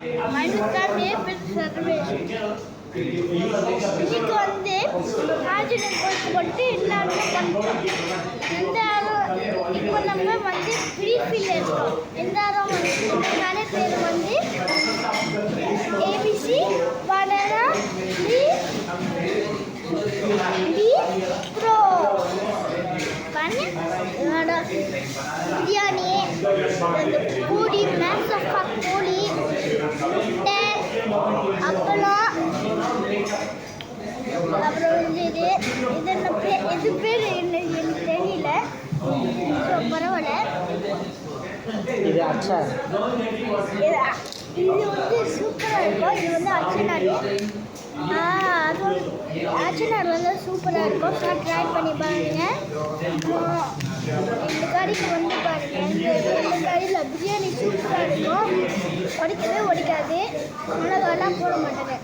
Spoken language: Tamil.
வணக்கம் சர்வேஷ். இன்னைக்கு ஆஞ்சநேயர் கோயிலுக்கு போட்டு எல்லாருமே பண்ணுறோம். இப்போ நம்ம ஃப்ரீஃபீல்ல இருக்கோம். எல்லாரும் நிறைய பேர் ஏபிசி பனானா டி ப்ரோ பிரியாணி பூரி மேக்ஸப்பா பூரி முட்டை அப்பளம் அப்புறம் இது எது பேர் எனக்கு தெரியல. பரவாயில்ல. இது அச்சார். இது சூப்பராக இருக்கும். இது அச்சனார். அச்சனார் சூப்பராக இருக்கும். ட்ரை பண்ணி பாருங்க. இந்த கறிக்கு பாருங்க. இந்த கறியில் பிரியாணி சூப்பராக இருக்கும். உடைக்கவே உடைக்காது. மிளகாலாம் போட மாட்டேங்க.